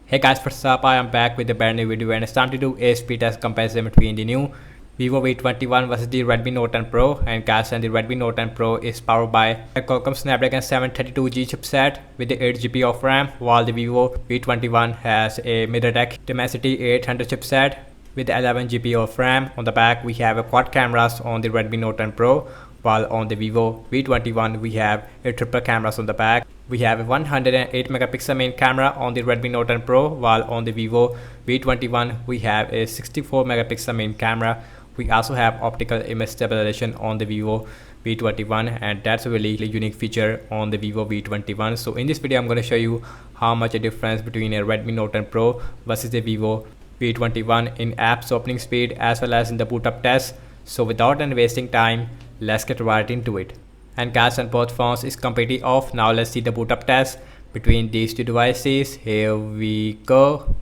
Hey guys, what's up? I am back with a brand new video and it's time to do a speed test comparison between the new Vivo V21 versus the Redmi Note 10 Pro. And guys, the Redmi Note 10 Pro is powered by a Qualcomm Snapdragon 732G chipset with the 8GB of RAM, while the Vivo V21 has a MediaTek Dimensity 800 chipset with 11GB of RAM. On the back, we have a quad cameras on the Redmi Note 10 Pro, while on the Vivo V21 we have a triple cameras on the back. We have a 108 megapixel main camera on the Redmi Note 10 Pro, while on the Vivo V21 we have a 64 megapixel main camera. We also have optical image stabilization on the Vivo V21, and that's a really unique feature on the Vivo V21. So in this video I'm going to show you how much a difference between a Redmi Note 10 Pro versus the Vivo V21 in apps opening speed as well as in the boot up test. So without any wasting time, let's get right into it. And guys, on both phones is completely off. Now let's see the boot up test between these two devices. Here we go.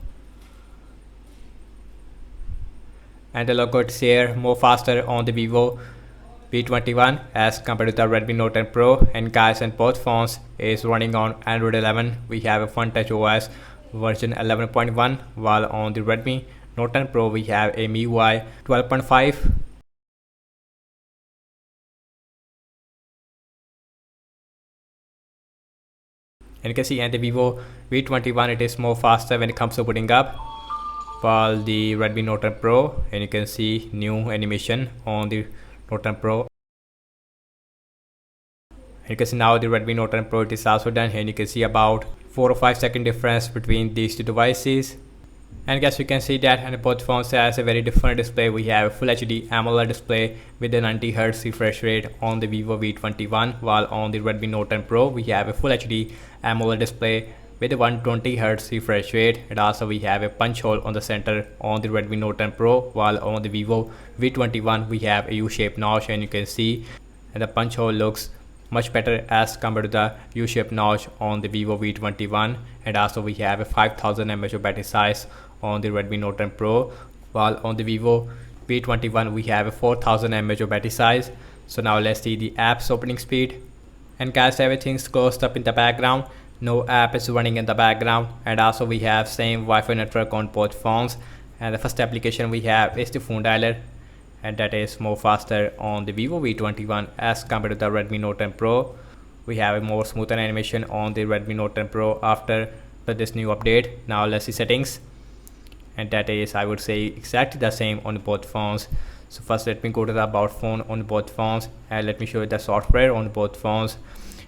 And the logo is here, more faster on the Vivo V21 as compared to the Redmi Note 10 Pro. And guys, on both phones is running on Android 11. We have a Fun Touch OS version 11.1, while on the Redmi Note 10 Pro we have a MIUI 12.5. And you can see, and the Vivo V21 it is more faster when it comes to booting up, while the Redmi Note 10 Pro, and you can see new animation on the Note 10 Pro. And you can see now the Redmi Note 10 Pro it is also done, and you can see about 4 or 5 second difference between these two devices. And guys, you can see that and both phones has a very different display. We have a Full HD AMOLED display with a 90Hz refresh rate on the Vivo V21, while on the Redmi Note 10 Pro we have a Full HD AMOLED display with a 120Hz refresh rate. And also we have a punch hole on the center on the Redmi Note 10 Pro, while on the Vivo V21 we have a U-shaped notch, and you can see and the punch hole looks much better as compared to the U-shaped notch on the Vivo V21. And also we have a 5000 mAh battery size on the Redmi Note 10 Pro, while on the Vivo V21 we have a 4000 mAh battery size. So now let's see the apps opening speed. And guys, everything's closed up in the background, no app is running in the background. And also we have same Wi-Fi network on both phones. And the first application we have is the phone dialer, and that is more faster on the Vivo V21 as compared to the Redmi Note 10 Pro. We have a more smoother animation on the Redmi Note 10 Pro after this new update. Now let's see settings, and that is, I would say, exactly the same on both phones. So first let me go to the about phone on both phones, and let me show you the software on both phones.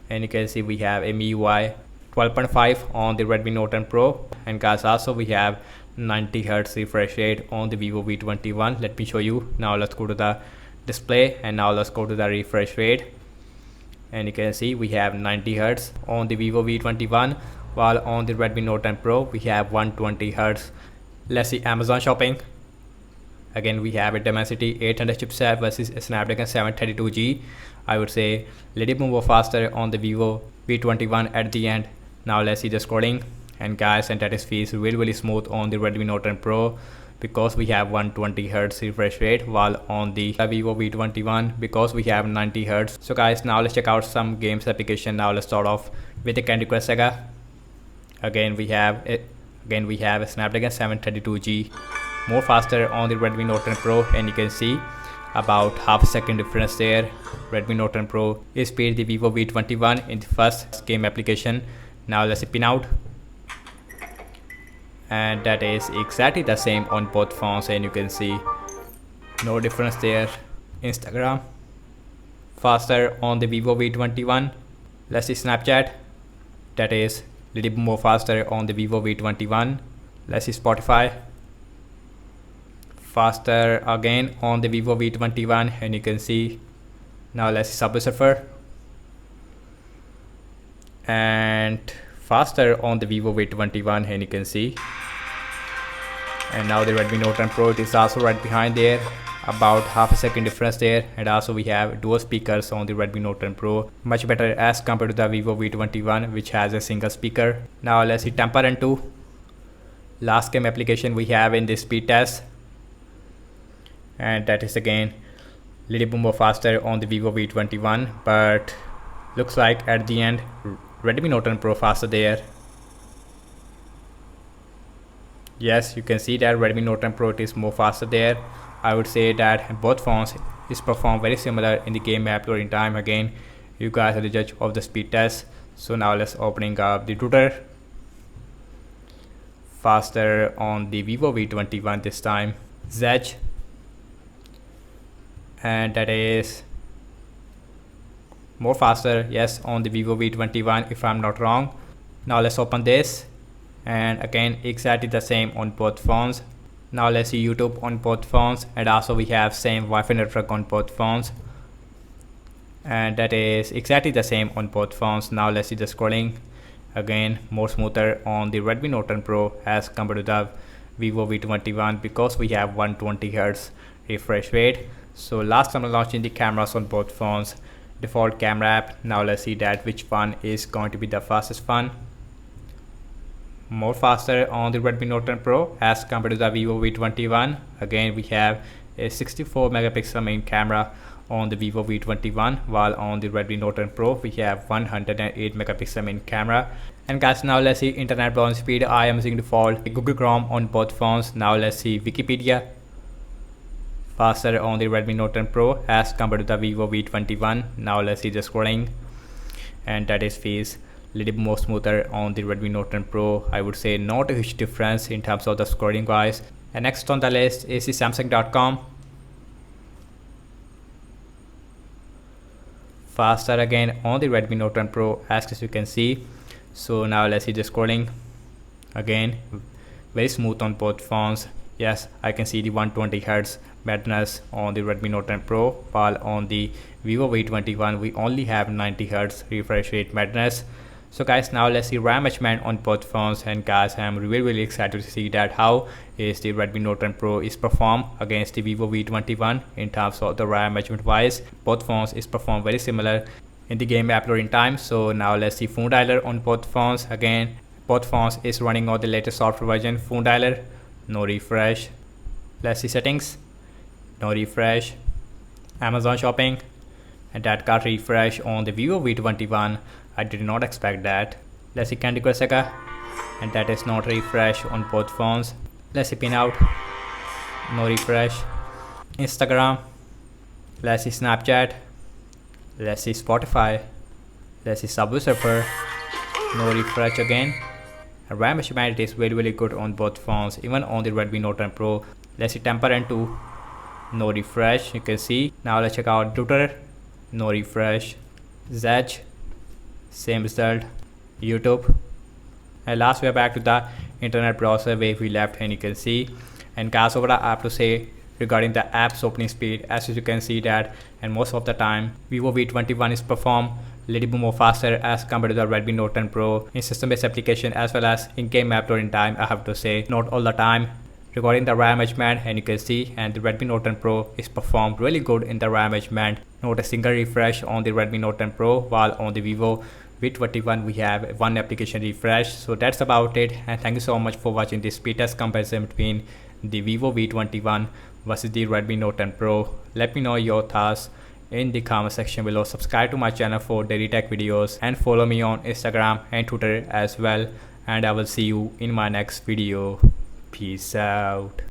And you can see we have a MIUI 12.5 on the Redmi Note 10 Pro, and guys, also we have 90Hz refresh rate on the Vivo V21. Let me show you. Now let's go to the display, and now let's go to the refresh rate, and you can see we have 90Hz on the Vivo V21, while on the Redmi Note 10 Pro we have 120Hz. Let's see Amazon shopping. Again, we have a Dimensity 800 chipset versus a Snapdragon 732G. I would say a little bit more faster on the Vivo V21 at the end. Now let's see the scrolling, and guys, and that is feels really smooth on the Redmi Note 10 Pro because we have 120Hz refresh rate, while on the Vivo V21 because we have 90Hz. So guys, now let's check out some games application. Now let's start off with the Candy Crush Saga. Again we have a Snapdragon 732G, more faster on the Redmi Note 10 Pro, and you can see about half a second difference there. Redmi Note 10 Pro is beat the Vivo V21 in the first game application. Now let's see pin out, and that is exactly the same on both phones, and you can see no difference there. Instagram faster on the Vivo V21. Let's see Snapchat, that is a little bit more faster on the Vivo V21. Let's see Spotify, faster again on the Vivo V21, and you can see. Now let's see Subway Surfer, and faster on the Vivo V21, and you can see. And now the Redmi Note 10 Pro, it is also right behind there, about half a second difference there. And also we have dual speakers on the Redmi Note 10 Pro, much better as compared to the Vivo V21 which has a single speaker. Now let's see Temper Run 2, last game application we have in this speed test, and that is again a little bit more faster on the Vivo V21, but looks like at the end Redmi Note 10 Pro faster there. Yes, you can see that Redmi Note 10 Pro is more faster there. I would say that both phones is perform very similar in the game app loading time. Again, you guys are the judge of the speed test. So now let's opening up the router. Faster on the Vivo V21 this time. Zedge, and that is more faster, yes, on the Vivo V21 if I'm not wrong. Now let's open this, and again exactly the same on both phones. Now let's see YouTube on both phones, and also we have same Wi-Fi network on both phones, and that is exactly the same on both phones. Now let's see the scrolling. Again, more smoother on the Redmi Note 10 Pro as compared to the Vivo V21 because we have 120Hz refresh rate. So last time I'm launching the cameras on both phones, default camera app. Now let's see that which one is going to be the fastest one. More faster on the Redmi Note 10 Pro as compared to the Vivo V21. Again, we have a 64 megapixel main camera on the Vivo V21, while on the Redmi Note 10 Pro we have 108 megapixel main camera. And guys, now let's see internet browsing speed. I am using default Google Chrome on both phones. Now let's see Wikipedia. Faster on the Redmi Note 10 Pro as compared to the Vivo V21. Now let's see the scrolling, and that is feels little more smoother on the Redmi Note 10 Pro. I would say not a huge difference in terms of the scrolling guys. And next on the list is the Samsung.com. Faster again on the Redmi Note 10 Pro as you can see. So now let's see the scrolling. Again, very smooth on both phones. Yes, I can see the 120Hz madness on the Redmi Note 10 Pro, while on the Vivo V21 we only have 90Hz refresh rate madness. So guys, now let's see RAM management on both phones, and guys, I'm really excited to see that how is the Redmi Note 10 Pro is perform against the Vivo V21 in terms of the RAM management wise. Both phones is perform very similar in the game app loading time. So now let's see phone dialer on both phones. Again, both phones is running on the latest software version. Phone dialer, no refresh. Let's see settings, no refresh. Amazon shopping, and that got refresh on the Vivo V21. I did not expect that. Let's see Candy Crush Saga, and that is not refresh on both phones. Let's see Pinout, no refresh. Instagram, let's see Snapchat, let's see Spotify, let's see Subway Surfer, no refresh again. And RAM management is very good on both phones, even on the Redmi Note 10 Pro. Let's see Temper and 2, no refresh, you can see. Now let's check out Twitter, no refresh. Zedge, same result. YouTube, and last we are back to the internet browser where we left, and you can see. And guys, overall I have to say regarding the app's opening speed, as you can see that, and most of the time Vivo V21 is perform little bit more faster as compared to the Redmi Note 10 Pro in system based application as well as in game app loading time. I have to say not all the time. Regarding the RAM management, and you can see, and the Redmi Note 10 Pro is performed really good in the RAM management. Not a single refresh on the Redmi Note 10 Pro, while on the Vivo V21 we have one application refresh. So that's about it, and thank you so much for watching this speed test comparison between the Vivo V21 versus the Redmi Note 10 Pro. Let me know your thoughts in the comment section below. Subscribe to my channel for daily tech videos, and follow me on Instagram and Twitter as well, and I will see you in my next video. Peace out.